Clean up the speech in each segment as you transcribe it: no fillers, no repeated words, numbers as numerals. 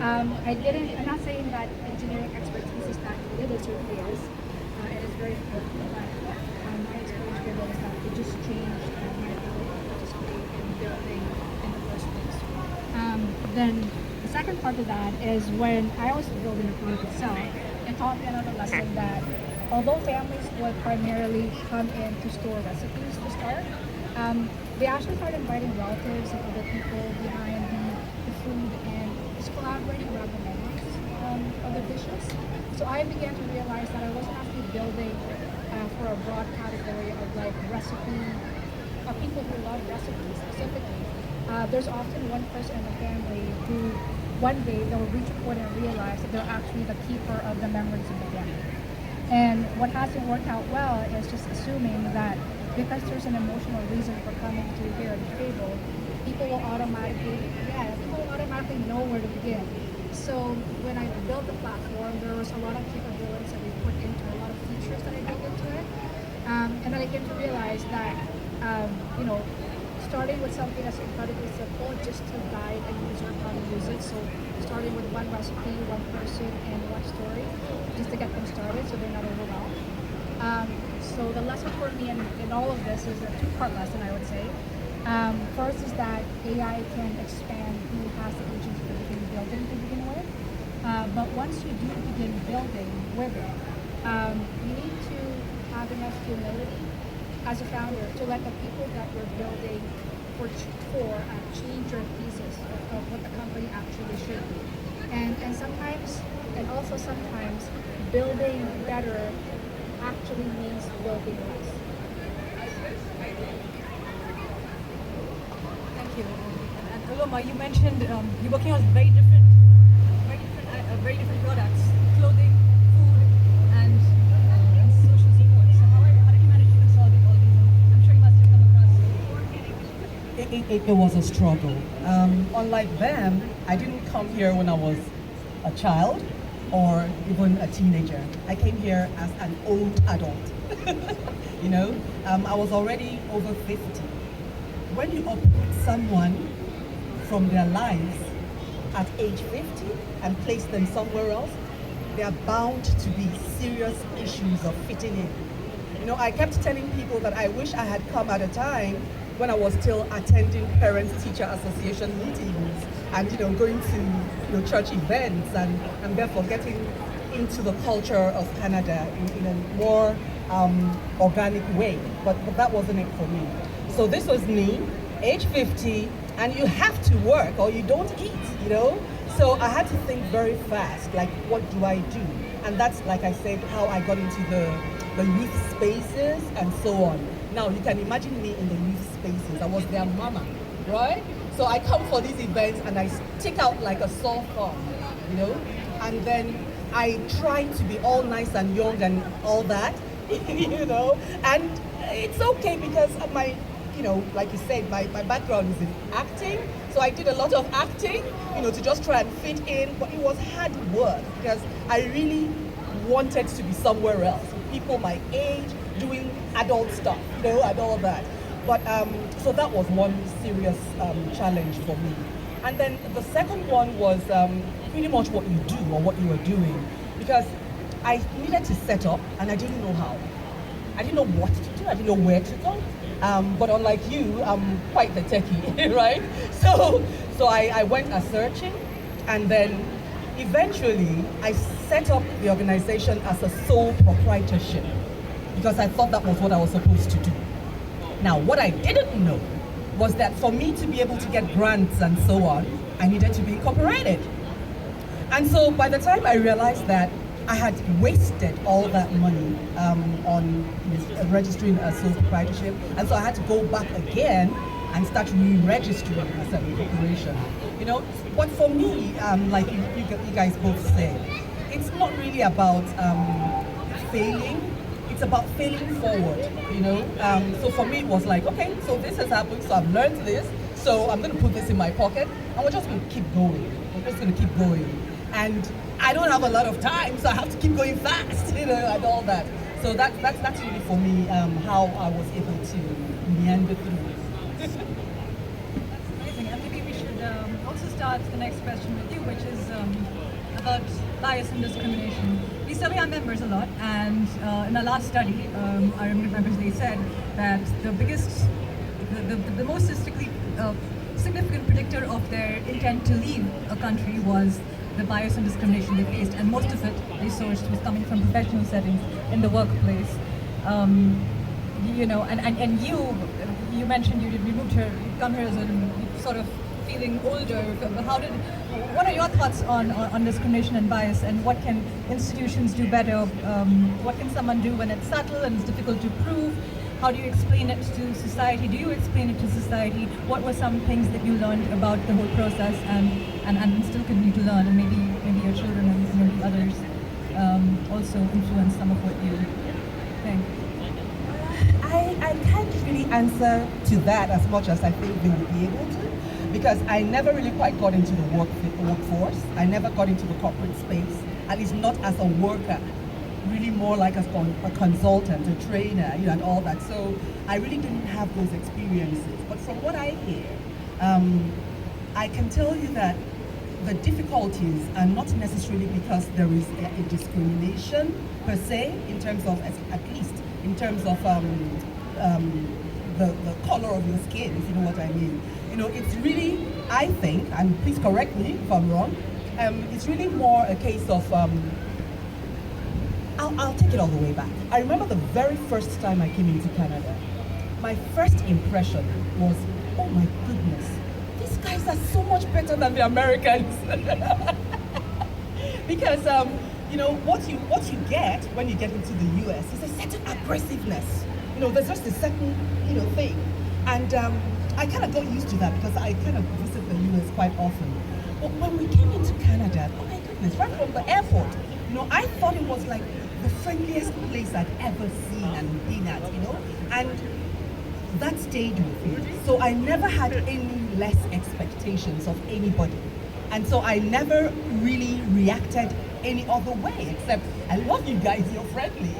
I'm not saying that engineering expertise is not needed, it certainly is. It is very important, but my experience with it is that it just changed my ability to participate in building in the first place. Then the second part of that is when I was building the product itself, it taught me another lesson that although families would primarily come in to store recipes to start, they actually started inviting relatives and other people behind the food and just collaborating around the memories of the dishes. So I began to realize that I wasn't actually building for a broad category of like recipe, of people who love recipes specifically. There's often one person in the family who one day they'll reach a point and realize that they're actually the keeper of the memories of the family. And what hasn't worked out well is just assuming that because there's an emotional reason for coming to here at the table, people will automatically know where to begin. So when I built the platform, there was a lot of capabilities that we put into a lot of features that I built into it. And then I came to realize that, starting with something that's incredibly simple, just to guide a user how to use it. So starting with one recipe, one person, and one story, just to get them started so they're not overwhelmed. So the lesson for me in all of this is a two-part lesson, I would say. First is that AI can expand who has the agency to begin building to begin with. But once you do begin building with it, you need to have enough humility as a founder to let the people that you're building for change your thesis of what the company actually should be. And sometimes, and also sometimes, building better actually means building less. Thank you. And Uloma, you mentioned you're working on very different products, clothing, food, and social support. So how did you manage to consolidate all these? I'm sure you must have come across. It was a struggle. Unlike them, I didn't come here when I was a child or even a teenager. I came here as an old adult. I was already over 50. When you uproot someone from their lives at age 50 and place them somewhere else, there are bound to be serious issues of fitting in. I kept telling people that I wish I had come at a time when I was still attending Parents-Teacher Association meetings and going to church events and therefore getting into the culture of Canada in a more organic way. But that wasn't it for me. So this was me, age 50, and you have to work or you don't eat, So I had to think very fast, like, what do I do? And that's, like I said, how I got into the youth spaces and so on. Now, you can imagine me in the youth spaces. I was their mama, right? So I come for these events and I stick out like a sore thumb, And then I try to be all nice and young and all that, And it's okay because of my, like you said, my background is in acting. So I did a lot of acting, to just try and fit in. But it was hard work because I really wanted to be somewhere else. People my age doing adult stuff, and all that. But so that was one serious challenge for me. And then the second one was pretty much what you do or what you were doing, because I needed to set up and I didn't know how. I didn't know what to do. I didn't know where to go. But unlike you, I'm quite the techie, right? So I went a searching, and then eventually I set up the organization as a sole proprietorship because I thought that was what I was supposed to do. Now, what I didn't know was that for me to be able to get grants and so on, I needed to be incorporated. And so by the time I realized that I had wasted all that money on registering a sole proprietorship, and so I had to go back again and start re-registering as a corporation. But for me, like you guys both said, it's not really about failing. It's about failing forward, So for me, it was like, okay, so this has happened, so I've learned this, so I'm going to put this in my pocket, and we're just going to keep going. We're just going to keep going. And I don't have a lot of time, so I have to keep going fast, and all that. So that's really for me how I was able to meander through. That's amazing. And maybe we should also start the next question with you, which is about bias and discrimination. We survey our members a lot, and in our last study, our members, they said that the most significant predictor of their intent to leave a country was the bias and discrimination they faced, and most of it they sourced was coming from professional settings in the workplace. And you mentioned you moved here, you come here as a sort of feeling older. What are your thoughts on discrimination and bias, and what can institutions do better? What can someone do when it's subtle and it's difficult to prove? How do you explain it to society? Do you explain it to society? What were some things that you learned about the whole process and still continue to learn, and maybe your children and maybe others also influence some of what you think? I can't really answer to that as much as I think they would be able to, because I never really quite got into the workforce. I never got into the corporate space, at least not as a worker, really more like a consultant, a trainer, and all that. So I really didn't have those experiences. But from what I hear, I can tell you that the difficulties are not necessarily because there is a discrimination per se, in terms of, at least in terms of the color of your skin, if you know what I mean. It's really, I think, and please correct me if I'm wrong, it's really more a case of, I'll take it all the way back. I remember the very first time I came into Canada, my first impression was, oh my goodness, these guys are so much better than the Americans. Because what you get when you get into the US is a certain aggressiveness. There's just a certain thing, and I kind of got used to that because I kind of visit the US quite often. But when we came into Canada, oh my goodness, right from the airport, I thought it was like the friendliest place I'd ever seen and been at, and that stayed with me. So I never had any less expectations of anybody. And so I never really reacted any other way, except, I love you guys, you're friendly.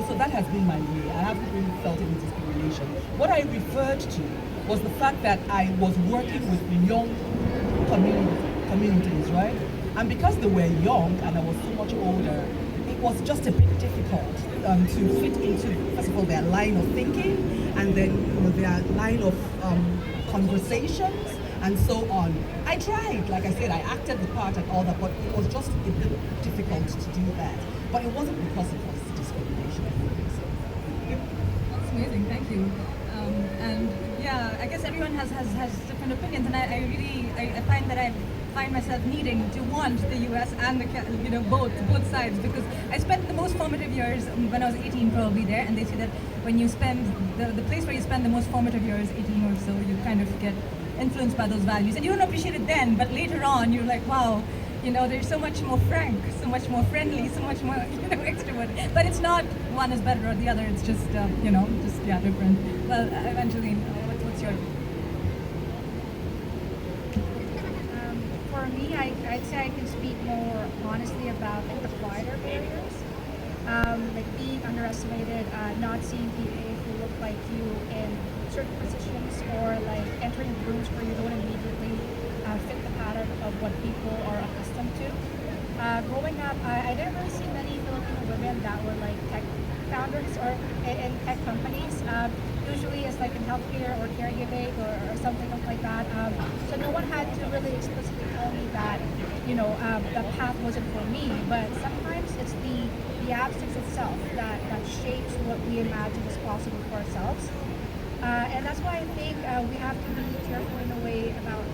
So that has been my way. I haven't really felt any discrimination. What I referred to was the fact that I was working with young communities, right? And because they were young and I was so much older, it was just a bit difficult to fit into, first of all, their line of thinking, and then their line of conversations, and so on. I tried, like I said, I acted the part and all that, but it was just a bit difficult to do that. But it wasn't because it was discrimination. That's amazing, thank you. And yeah, I guess everyone has different opinions, and I find that I find myself needing to want the US and the both sides, because I spent the most formative years when I was 18 probably there, and they say that when you spend the place where you spend the most formative years, 18 or so, you kind of get influenced by those values, and you don't appreciate it then, but later on you're like, wow, they're so much more frank, so much more friendly, so much more extroverted. But it's not one is better or the other, it's just different. Well, Evangeline, what's your... For me, I'd say I can speak more honestly about the quieter barriers, like being underestimated, not seeing people who look like you in certain positions, or like entering rooms where you don't immediately fit the pattern of what people are accustomed to. Growing up, I didn't really see many Filipino women that were like tech founders or in tech companies. Usually it's like in healthcare or caregiving or something like that. So no one had to really explicitly tell me that, the path wasn't for me. But sometimes it's the absence itself that shapes what we imagine is possible for ourselves. And that's why I think we have to be careful in a way about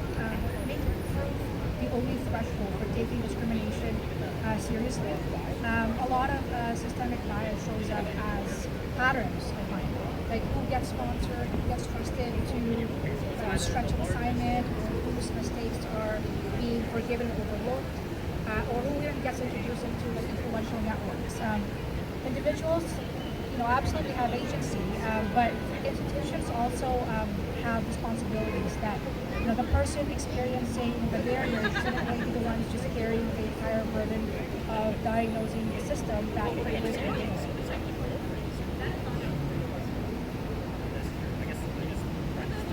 making proof the only threshold for taking discrimination seriously. A lot of systemic bias shows up as patterns, I find. Like who gets sponsored, who gets trusted to stretch an assignment, or whose mistakes are being forgiven or overlooked, or who even gets introduced into like influential networks. Individuals, absolutely have agency, but institutions also have responsibilities that, the person experiencing the barriers shouldn't really be the ones just carrying the entire burden of diagnosing the system that creates barriers.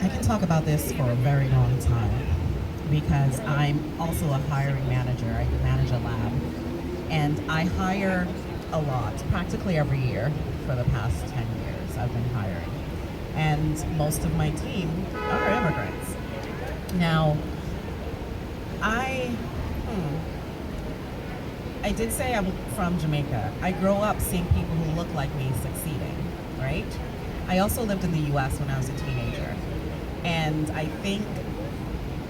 I can talk about this for a very long time. because I'm also a hiring manager. I manage a lab, and I hire a lot, practically every year for the past 10 years. I've been hiring, and most of my team are immigrants. Now, I I did say I'm from Jamaica. I grew up seeing people who look like me succeeding, right? I also lived in the US when I was a teenager. And I think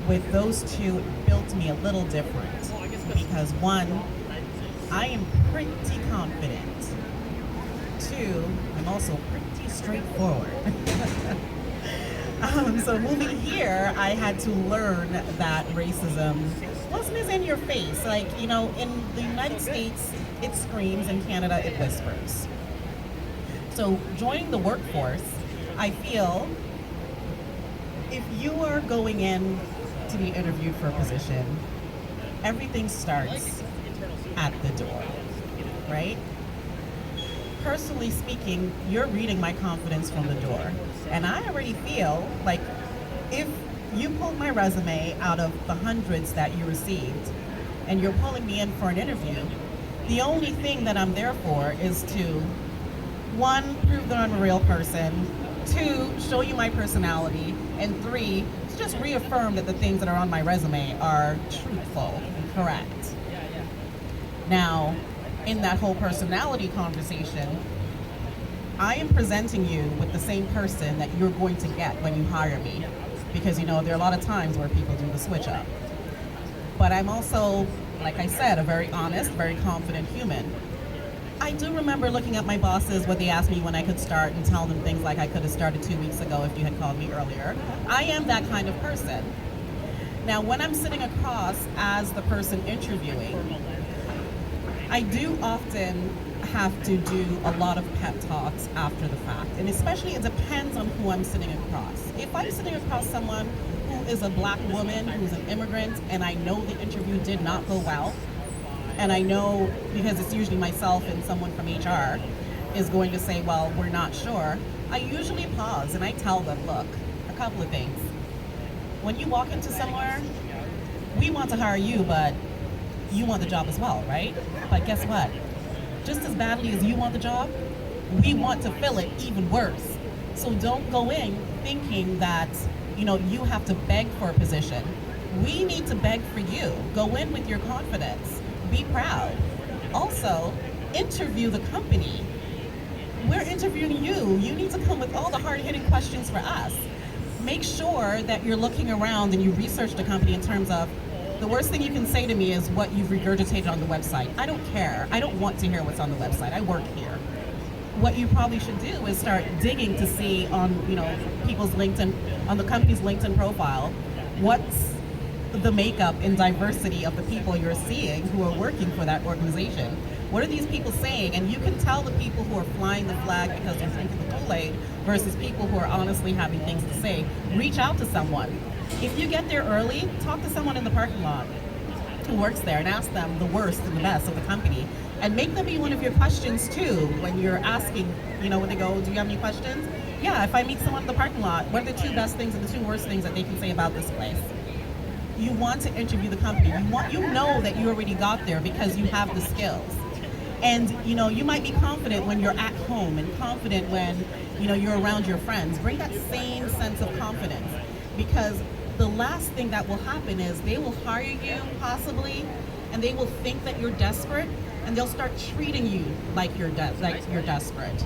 with those two, it built me a little different. Because one, I am pretty confident. Two, I'm also pretty straightforward. So moving here, I had to learn that racism wasn't as in your face. Like, you know, in the United States, it screams. In Canada, it whispers. So joining the workforce, I feel if you are going in to be interviewed for a position, everything starts at the door, right? Personally speaking, you're reading my confidence from the door. And I already feel like if you pulled my resume out of the hundreds that you received and you're pulling me in for an interview, the only thing that I'm there for is to, one, prove that I'm a real person, two, show you my personality, and three, to just reaffirm that the things that are on my resume are truthful and correct. Now, in that whole personality conversation, I am presenting you with the same person that you're going to get when you hire me. Because, you know, there are a lot of times where people do the switch up. But I'm also, like I said, a very honest, very confident human. I do remember looking at my bosses when they asked me when I could start and tell them things like I could have started 2 weeks ago if you had called me earlier. I am that kind of person. Now, when I'm sitting across as the person interviewing, I do often have to do a lot of pep talks after the fact, and especially it depends on who I'm sitting across. If I'm sitting across someone who is a black woman, who's an immigrant, and I know the interview did not go well, and I know, because it's usually myself and someone from HR is going to say, well, we're not sure, I usually pause and I tell them, look, a couple of things. When you walk into somewhere, we want to hire you, but you want the job as well, right? But guess what? Just as badly as you want the job, we want to fill it even worse. So don't go in thinking that, you know, you have to beg for a position. We need to beg for you. Go in with your confidence. Be proud. Also, interview the company. We're interviewing you. You need to come with all the hard-hitting questions for us. Make sure that you're looking around and you research the company in terms of the worst thing you can say to me is what you've regurgitated on the website. I don't care. I don't want to hear what's on the website. I work here. What you probably should do is start digging to see on, you know, people's LinkedIn, on the company's LinkedIn profile, what's the makeup and diversity of the people you're seeing who are working for that organization. What are these people saying? And you can tell the people who are flying the flag because they're drinking the Kool-Aid versus people who are honestly having things to say. Reach out to someone. If you get there early, talk to someone in the parking lot who works there and ask them the worst and the best of the company. And make them be one of your questions too when you're asking, you know, when they go, do you have any questions? Yeah, if I meet someone in the parking lot, what are the two best things and the two worst things that they can say about this place? You want to interview the company. You know that you already got there because you have the skills. And, you know, you might be confident when you're at home and confident when, you know, you're around your friends. Bring that same sense of confidence, because the last thing that will happen is they will hire you possibly and they will think that you're desperate and they'll start treating you like you're desperate.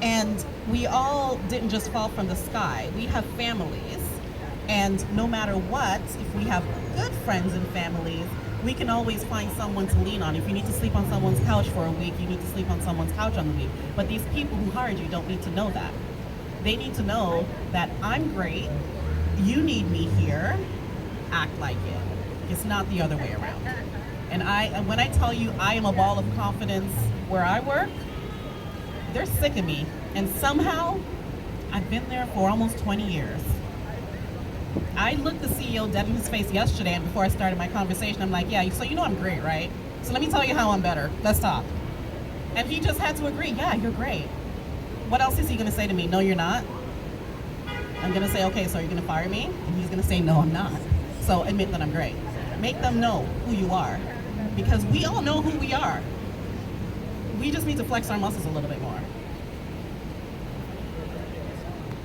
And we all didn't just fall from the sky. We have families, and no matter what, if we have good friends and families, we can always find someone to lean on. If you need to sleep on someone's couch for a week, you need to sleep on someone's couch on the week. But these people who hired you don't need to know that. They need to know that I'm great, you need me here, act like it. It's not the other way around. And when I tell you I am a ball of confidence where I work, they're sick of me. And somehow, I've been there for almost 20 years. I looked the CEO dead in his face yesterday, and before I started my conversation, I'm like, yeah, so you know I'm great, right? So let me tell you how I'm better. Let's talk. And he just had to agree, yeah, you're great. What else is he gonna say to me? No, you're not. I'm gonna say, okay, so you're gonna fire me? And he's gonna say, no, I'm not. So admit that I'm great. Make them know who you are, because we all know who we are. We just need to flex our muscles a little bit more.